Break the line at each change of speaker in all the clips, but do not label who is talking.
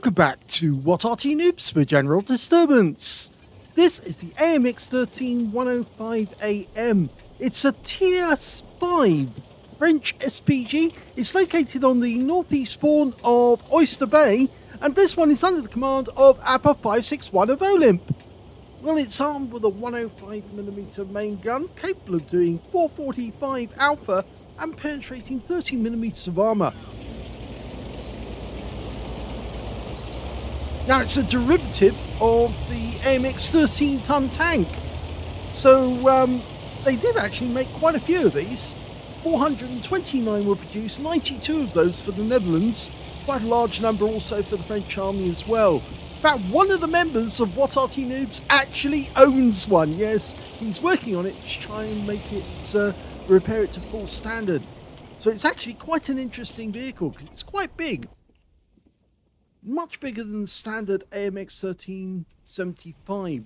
Welcome back to What Arty Noobs for General Disturbance. This is the AMX 13105AM. It's a Tier 5 French SPG. It's located on the northeast spawn of Oyster Bay, and this one is under the command of Appa561 of OLIMP. Well, it's armed with a 105mm main gun, capable of doing 445 alpha and penetrating 30mm of armour. Now, it's a derivative of the AMX 13-ton tank. So, they did actually make quite a few of these. 429 were produced, 92 of those for the Netherlands. Quite a large number also for the French Army as well. In fact, one of the members of What Arty Noobs actually owns one. Yes, he's working on it to try and make it, repair it to full standard. So it's actually quite an interesting vehicle because it's quite big. Much bigger than the standard AMX 1375.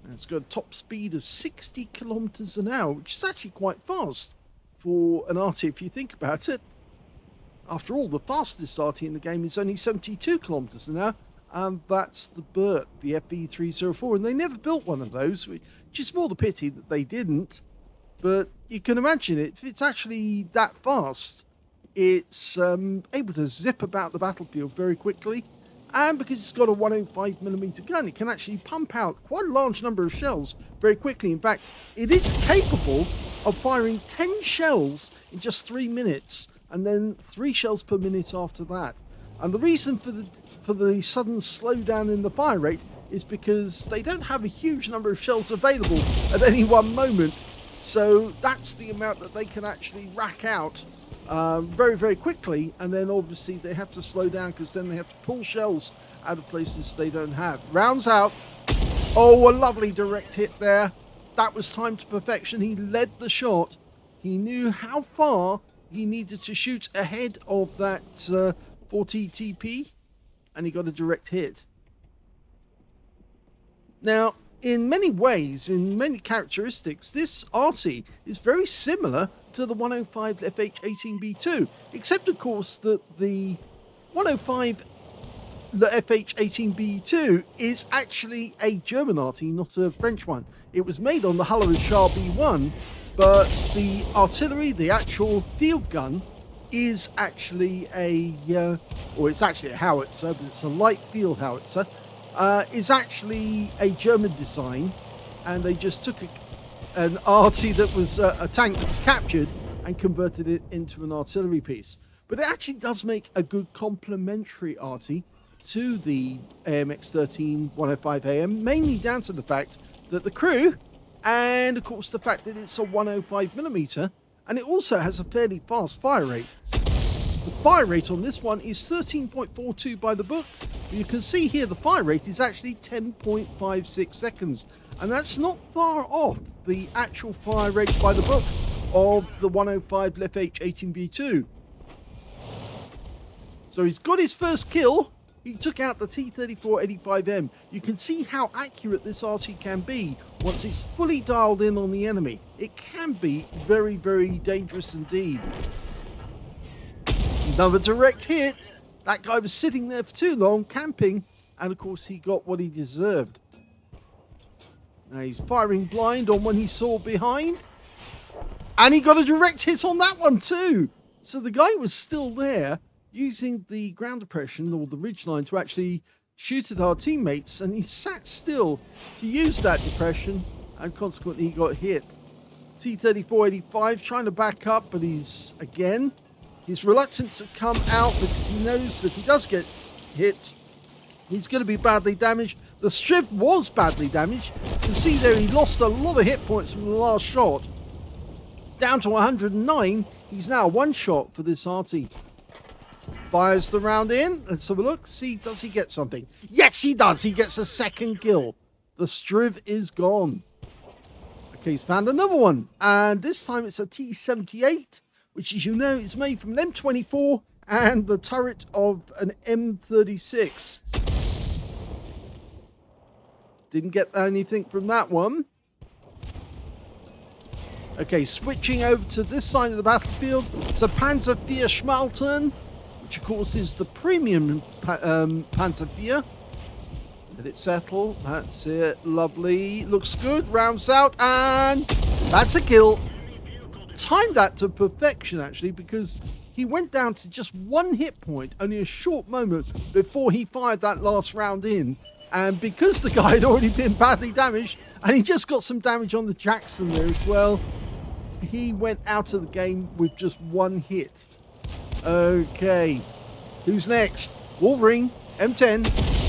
And it's got a top speed of 60 kilometers an hour, which is actually quite fast for an Arty if you think about it. After all, the fastest Arty in the game is only 72 kilometers an hour, and that's the Burt, the FB304, and they never built one of those, which is more the pity that they didn't. But you can imagine it, if it's actually that fast, it's able to zip about the battlefield very quickly, and because it's got a 105mm gun, it can actually pump out quite a large number of shells very quickly. In fact, it is capable of firing 10 shells in just 3 minutes, and then 3 shells per minute after that. And the reason for the sudden slowdown in the fire rate is because they don't have a huge number of shells available at any one moment, so that's the amount that they can actually rack out very, very quickly, and then obviously they have to slow down because then they have to pull shells out of places they don't have. Rounds out. Oh, a lovely direct hit there. That was timed to perfection. He led the shot. He knew how far he needed to shoot ahead of that 40 TP, and he got a direct hit. Now, in many ways, in many characteristics, this Arty is very similar to the 105 FH18B2, except of course that the 105 FH18B2 is actually a German Arty, not a French one. It was made on the hull of a Shure B1, but the artillery, the actual field gun, is actually or it's actually a howitzer, but it's a light field howitzer. Is actually a German design, and they just took an Arty that was a tank that was captured and converted it into an artillery piece. But it actually does make a good complementary Arty to the AMX 13105AM, mainly down to the fact that the crew, and of course the fact that it's a 105mm, and it also has a fairly fast fire rate. The fire rate on this one is 13.42 by the book. You can see here the fire rate is actually 10.56 seconds. And that's not far off the actual fire rate by the book of the 105 FH18B2. So he's got his first kill. He took out the T-3485M. You can see how accurate this Arty can be once it's fully dialed in on the enemy. It can be very, very dangerous indeed. Another direct hit. That guy was sitting there for too long, camping, and of course he got what he deserved. Now he's firing blind on one he saw behind, and he got a direct hit on that one too. So the guy was still there, using the ground depression or the ridgeline to actually shoot at our teammates, and he sat still to use that depression, and consequently he got hit. T-3485 trying to back up, but he's reluctant to come out because he knows that if he does get hit, he's going to be badly damaged. The Striv was badly damaged. You can see there he lost a lot of hit points from the last shot. Down to 109. He's now one shot for this Arty. Fires the round in. Let's have a look. See, does he get something? Yes, he does. He gets a second kill. The Striv is gone. Okay, he's found another one. And this time it's a T-78. Which, as you know, is made from an M24 and the turret of an M36. Didn't get anything from that one. Okay, switching over to this side of the battlefield. So Panzer IV, which of course is the premium Panzer. Let it settle. That's it. Lovely. Looks good. Rounds out. And that's a kill. Timed that to perfection, actually, because he went down to just 1 hit point only a short moment before he fired that last round in. And because the guy had already been badly damaged, and he just got some damage on the Jackson there as well, he went out of the game with just 1 hit. Okay. Who's next? Wolverine. M10.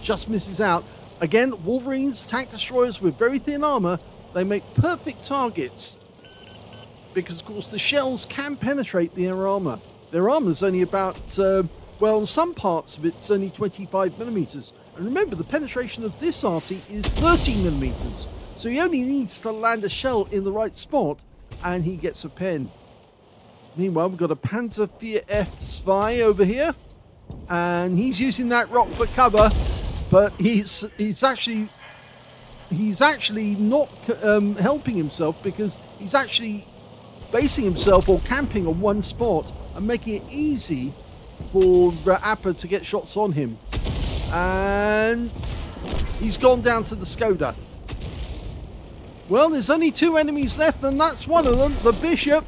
Just misses out. Again, Wolverine's tank destroyers with very thin armor, they make perfect targets because, of course, the shells can penetrate their armor. Their armor's only about, well, some parts of it's only 25 millimeters. And remember, the penetration of this Arty is 30 millimeters. So he only needs to land a shell in the right spot, and he gets a pen. Meanwhile, we've got a Panzer IV over here, and he's using that rock for cover. But he's actually not helping himself, because he's actually basing himself or camping on one spot and making it easy for Appa to get shots on him. And he's gone down to the Skoda. Well, there's only 2 enemies left, and that's one of them, the Bishop.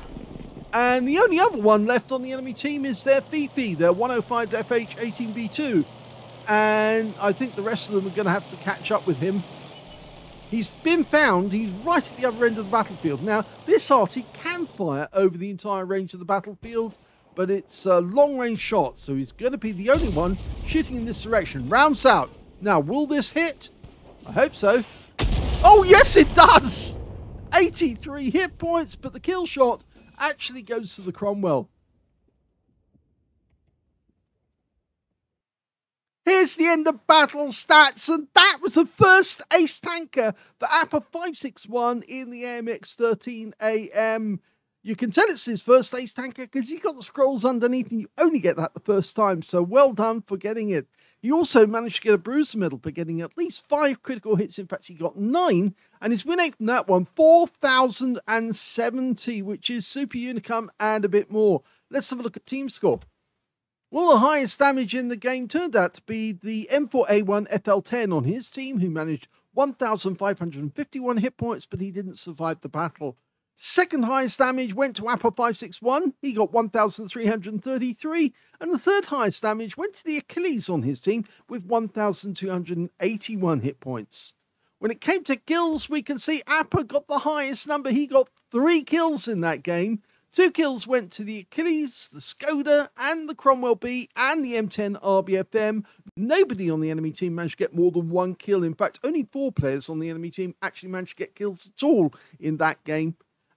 And the only other one left on the enemy team is their Fifi, their 105 FH18B2. And I think the rest of them are going to have to catch up with him. He's been found. He's right at the other end of the battlefield. Now, this Arty can fire over the entire range of the battlefield, but it's a long-range shot, so he's going to be the only one shooting in this direction. Rounds out. Now, will this hit? I hope so. Oh, yes, it does! 83 hit points, but the kill shot actually goes to the Cromwell. Here's the end of battle stats, and that was the first ace tanker for Appa561 in the AMX 13AM. You can tell it's his first ace tanker because he got the scrolls underneath, and you only get that the first time, so well done for getting it. He also managed to get a bruiser medal for getting at least 5 critical hits. In fact, he got 9, and his win rate from that one, 4,070, which is super unicum and a bit more. Let's have a look at team score. Well, the highest damage in the game turned out to be the M4A1 FL10 on his team, who managed 1,551 hit points, but he didn't survive the battle. Second highest damage went to Appa561. He got 1,333. And the third highest damage went to the Achilles on his team with 1,281 hit points. When it came to kills, we can see Appa got the highest number. He got 3 kills in that game. 2 kills went to the Achilles, the Skoda, and the Cromwell B, and the M10 RBFM. Nobody on the enemy team managed to get more than 1 kill. In fact, only 4 players on the enemy team actually managed to get kills at all in that game.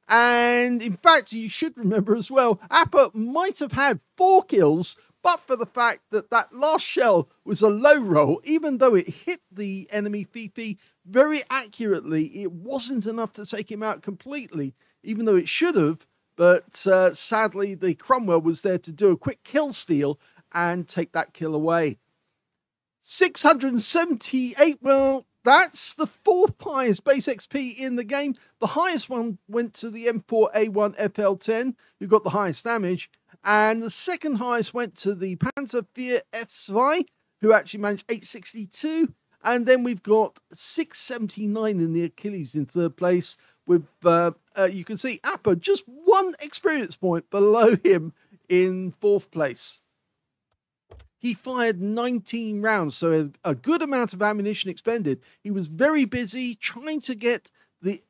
And in fact, you should remember as well, Appa might have had 4 kills, but for the fact that that last shell was a low roll. Even though it hit the enemy Fifi very accurately, it wasn't enough to take him out completely, even though it should have. But sadly, the Cromwell was there to do a quick kill steal and take that kill away. 678, well, that's the 4th highest base XP in the game. The highest one went to the M4A1 FL10, who got the highest damage. And the second highest went to the Panzer IV, who actually managed 862. And then we've got 679 in the Achilles in 3rd place, with, you can see, Appa just 1 experience point below him in 4th place. He fired 19 rounds, so a good amount of ammunition expended. He was very busy trying to get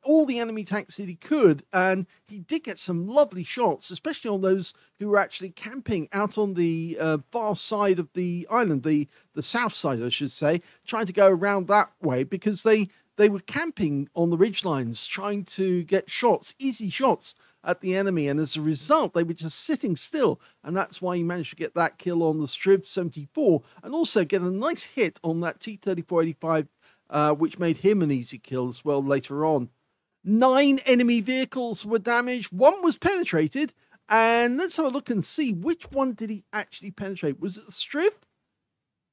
all the enemy tanks that he could, and he did get some lovely shots, especially on those who were actually camping out on the far side of the island, the south side, I should say, trying to go around that way, because they were camping on the ridgelines, trying to get shots, easy shots at the enemy. And as a result, they were just sitting still. And that's why he managed to get that kill on the Striv 74 and also get a nice hit on that T-3485, which made him an easy kill as well later on. 9 enemy vehicles were damaged. 1 was penetrated. And let's have a look and see which one did he actually penetrate. Was it the Striv?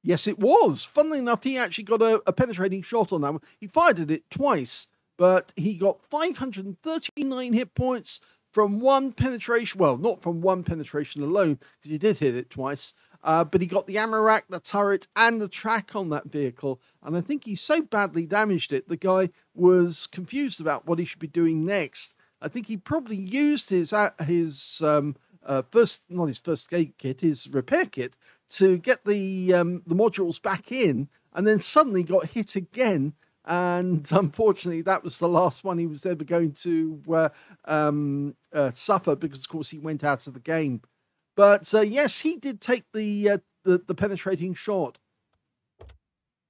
Yes, it was. Funnily enough, he actually got a penetrating shot on that one. He fired at it twice, but he got 539 hit points from one penetration. Well, not from one penetration alone, because he did hit it twice. But he got the ammo rack, the turret, and the track on that vehicle. And I think he so badly damaged it, the guy was confused about what he should be doing next. I think he probably used his not his first aid kit, his repair kit, to get the modules back in, and then suddenly got hit again. And unfortunately, that was the last one he was ever going to suffer, because, of course, he went out of the game. But yes, he did take the penetrating shot.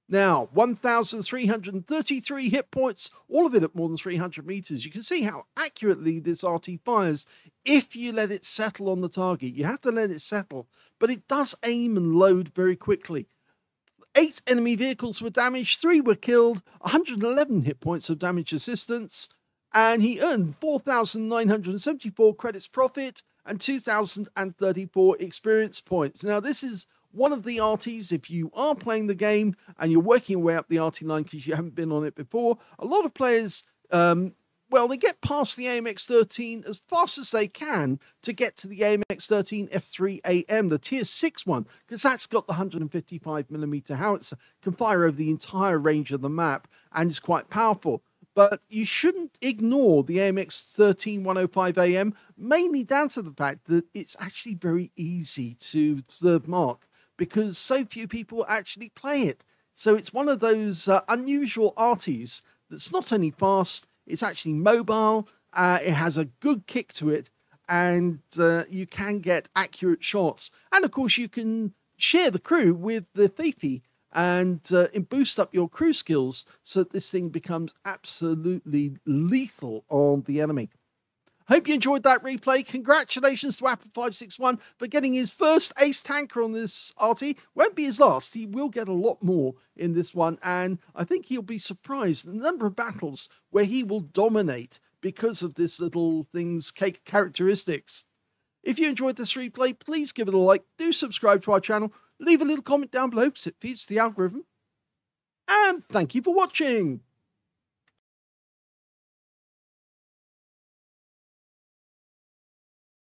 Now, 1,333 hit points, all of it at more than 300 meters. You can see how accurately this Arty fires if you let it settle on the target. You have to let it settle, but it does aim and load very quickly. 8 enemy vehicles were damaged, 3 were killed, 111 hit points of damage assistance, and he earned 4,974 credits profit and 2,034 experience points. Now, this is one of the Artys. If you are playing the game and you're working your way up the Arty line because you haven't been on it before, a lot of players, well, they get past the AMX 13 as fast as they can to get to the AMX 13 F3AM, the tier 6 one, because that's got the 155mm howitzer, can fire over the entire range of the map, and is quite powerful. But you shouldn't ignore the AMX 13 105AM, mainly down to the fact that it's actually very easy to third mark, because so few people actually play it. So it's one of those unusual Artys that's not only fast, it's actually mobile, it has a good kick to it, and you can get accurate shots. And of course, you can share the crew with the Fifi and boost up your crew skills so that this thing becomes absolutely lethal on the enemy. Hope you enjoyed that replay. Congratulations to Appa561 for getting his first ace tanker on this Arty. Won't be his last. He will get a lot more in this one, and I think he'll be surprised at the number of battles where he will dominate because of this little thing's characteristics. If you enjoyed this replay, please give it a like. Do subscribe to our channel. Leave a little comment down below because it feeds the algorithm. And thank you for watching.